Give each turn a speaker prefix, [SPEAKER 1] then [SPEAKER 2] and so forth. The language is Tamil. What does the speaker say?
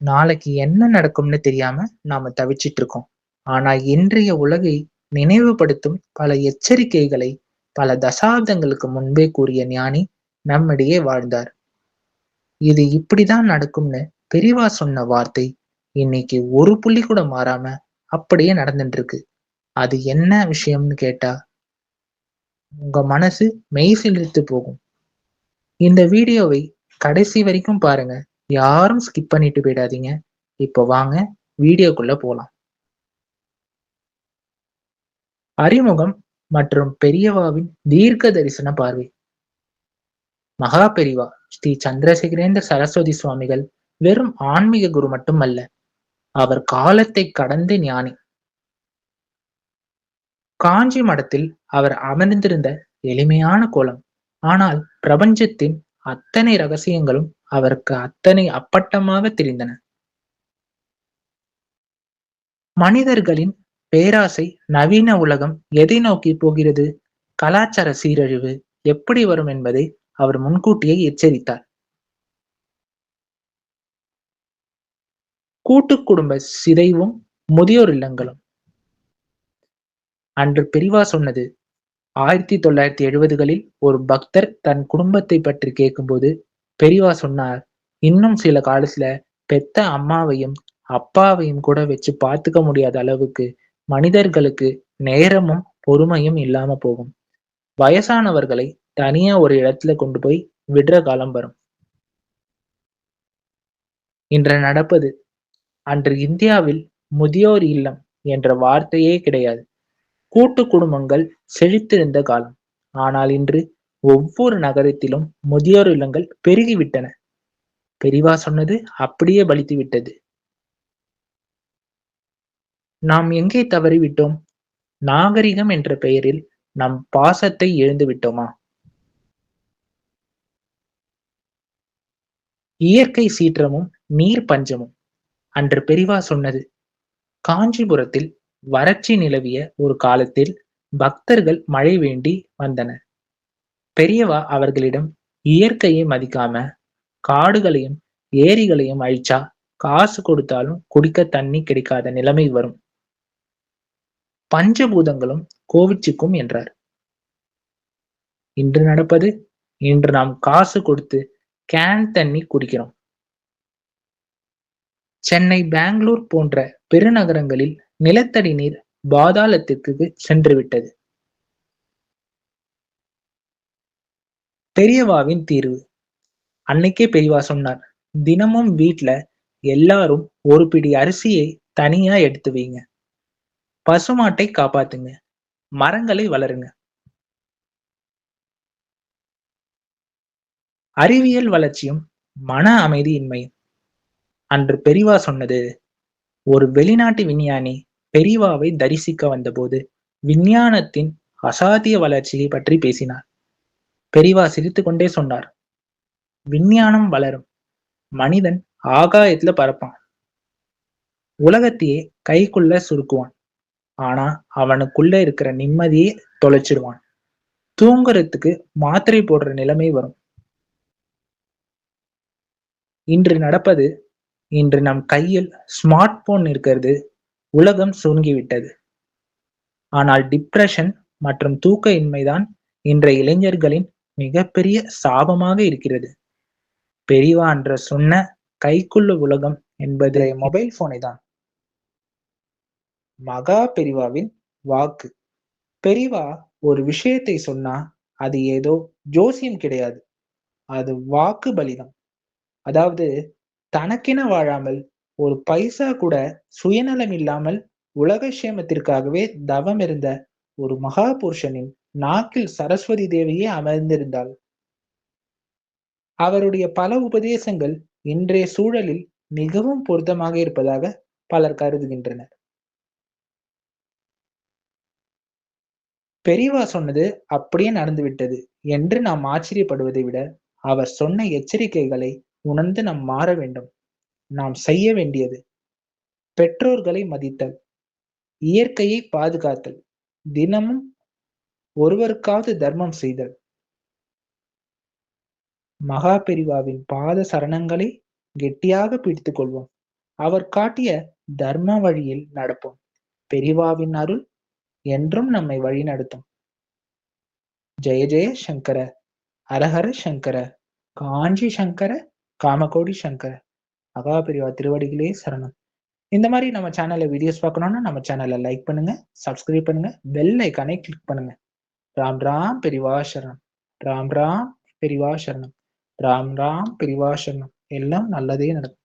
[SPEAKER 1] நாளைக்கு என்ன நடக்கும்னு தெரியாம நாம தவிச்சிட்டு இருக்கோம். ஆனா இன்றைய உலகை நினைவுபடுத்தும் பல எச்சரிக்கைகளை பல தசாப்தங்களுக்கு முன்பே கூறிய ஞானி நம்மிடையே வாழ்ந்தார். இது இப்படிதான் நடக்கும்னு பெரியவா சொன்ன வார்த்தை இன்னைக்கு ஒரு புள்ளி கூட மாறாம அப்படியே நடந்துட்டு இருக்கு. அது என்ன விஷயம்னு கேட்டா உங்க மனசு மெய்சிலிர்த்து போகும். இந்த வீடியோவை கடைசி வரைக்கும் பாருங்க. யாரும் ஸ்கிப் பண்ணிட்டு போயிடாதீங்க. இப்போ வாங்க வீடியோக்குள்ள போலாம். அறிமுகம் மற்றும் பெரியவாவின் தீர்க்க தரிசன பார்வை. மகா பெரிவா ஸ்ரீ சந்திரசேகரேந்திர சரஸ்வதி சுவாமிகள் வெறும் ஆன்மீக குரு மட்டுமல்ல, அவர் காலத்தை கடந்த ஞானி. காஞ்சி மடத்தில் அவர் அமர்ந்திருந்த எளிமையான கோலம், ஆனால் பிரபஞ்சத்தின் அத்தனை ரகசியங்களும் அவருக்கு அத்தனை அப்பட்டமாக தெரிந்தன. மனிதர்களின் பேராசை நவீன உலகம் எதை நோக்கி போகிறது, கலாச்சார சீரழிவு எப்படி வரும் என்பதை அவர் முன்கூட்டியே எச்சரித்தார். கூட்டு குடும்ப சிதைவும் முதியோர் இல்லங்களும். அன்று பெரிவா சொன்னது 1970களில் ஒரு பக்தர் தன் குடும்பத்தை பற்றி கேட்கும்போது பெரிவா சொன்னார், இன்னும் சில காலத்துல பெத்த அம்மாவையும் அப்பாவையும் கூட வச்சு பார்த்துக்க முடியாத அளவுக்கு மனிதர்களுக்கு நேரமும் பொறுமையும் இல்லாம போகும். வயசானவர்களை தனியா ஒரு இடத்துல கொண்டு போய் விடுற காலம் வரும். இன்று நடப்பது. அன்று இந்தியாவில் முதியோர் இல்லம் என்ற வார்த்தையே கிடையாது. கூட்டு குடும்பங்கள் செழித்திருந்த காலம். ஆனால் இன்று ஒவ்வொரு நகரத்திலும் முதியோர் இல்லங்கள் பெருகிவிட்டன. பெரிவா சொன்னது அப்படியே பலித்து விட்டது. நாம் எங்கே தவறிவிட்டோம்? நாகரிகம் என்ற பெயரில் நம் பாசத்தை இழந்து விட்டோமா? இயற்கை சீற்றமும் நீர் பஞ்சமும். அன்று பெரிவா சொன்னது. காஞ்சிபுரத்தில் வறட்சி நிலவிய ஒரு காலத்தில் பக்தர்கள் மழை வேண்டி வந்தனர். பெரியவா அவர்களிடம் இயற்கையை மதிக்காம காடுகளையும் ஏரிகளையும் அழிச்சா காசு கொடுத்தாலும் குடிக்க தண்ணி கிடைக்காத நிலைமை வரும். பஞ்சபூதங்களும் கோவிச்சுக்கும் என்றார். இன்று நடப்பது. இன்று நாம் காசு கொடுத்து கேன் தண்ணி குடிக்கிறோம். சென்னை, பெங்களூர் போன்ற பெருநகரங்களில் நிலத்தடி நீர் பாதாளத்திற்கு சென்று விட்டது. பெரியவாவின் தீர்வு. அன்னைக்கே பெரியவா சொன்னார், தினமும் வீட்ல எல்லாரும் ஒரு பிடி அரிசியை தனியா எடுத்து வைங்க. பசுமாட்டை காப்பாத்துங்க. மரங்களை வளருங்க. அறிவியல் வளர்ச்சியும் மன அமைதியின்மையும். அன்று பெரியவா சொன்னது. ஒரு வெளிநாட்டு விஞ்ஞானி பெரியவாவை தரிசிக்க வந்தபோது விஞ்ஞானத்தின் அசாத்திய வளர்ச்சியை பற்றி பேசினார். பெரியவா சிரித்து கொண்டே சொன்னார், விஞ்ஞானம் வளரும், மனிதன் ஆகாயத்துல பறப்பான், உலகத்தையே கைக்குள்ள சுருக்குவான். ஆனா அவனுக்குள்ள இருக்கிற நிம்மதியே தொலைச்சிடுவான். தூங்குறதுக்கு மாத்திரை போடுற நிலைமை வரும். இன்று நடப்பது. இன்று நம் கையில் ஸ்மார்ட் போன் இருக்கிறது. உலகம் சுருங்கிவிட்டது. ஆனால் டிப்ரெஷன் மற்றும் தூக்க இன்மைதான் இன்றைய இளைஞர்களின் மிகப்பெரிய சாபமாக இருக்கிறது. பெரியவா என்ற சொன்ன கைக்குள்ள உலகம் என்பது மொபைல் போனை தான். மகா பெரிவாவின் வாக்கு. பெரிவா ஒரு விஷயத்தை சொன்னா அது ஏதோ ஜோசியம் கிடையாது. அது வாக்கு பலிதம். அதாவது தனக்கென வாழாமல் ஒரு பைசா கூட சுயநலம் இல்லாமல் உலக சேமத்திற்காகவே தவம் இருந்த ஒரு மகா புருஷனின் நாக்கில் சரஸ்வதி தேவியே அமர்ந்திருந்தாள். அவருடைய பல உபதேசங்கள் இன்றைய சூழலில் மிகவும் பொருத்தமாக இருப்பதாக பலர் கருதுகின்றனர். பெரியவா சொன்னது அப்படியே நடந்துவிட்டது என்று நாம் ஆச்சரியப்படுவதை விட அவர் சொன்ன எச்சரிக்கைகளை உணர்ந்து நாம் மாற வேண்டும். நாம் செய்ய வேண்டியது பெற்றோர்களை மதித்தல், இயற்கையை பாதுகாத்தல், தினமும் ஒருவருக்காவது தர்மம் செய்தல், மகா பெரிவாவின் பாத சரணங்களை கெட்டியாக பிடித்துக் கொள்வோம். அவர் காட்டிய தர்ம வழியில் நடப்போம். பெரிவாவின் அருள் என்றும் நம்மை வழிநடத்தும். ஜெய ஜெய சங்கர, ஹரஹர சங்கர, காஞ்சி சங்கர, காமகோடி சங்கர. மகா பெரிவா திருவடிகளே சரணம். இந்த மாதிரி நம்ம சேனல்ல வீடியோஸ் பார்க்கணும்னா நம்ம சேனலை லைக் பண்ணுங்க, சப்ஸ்கிரைப் பண்ணுங்க, பெல் ஐக்கானை கிளிக் பண்ணுங்க. ராம் ராம் பெரிவா சரணம். ராம் ராம் பெரிவா சரணம். ராம் ராம் பெரிவா சரணம். எல்லாம் நல்லதே நடக்கும்.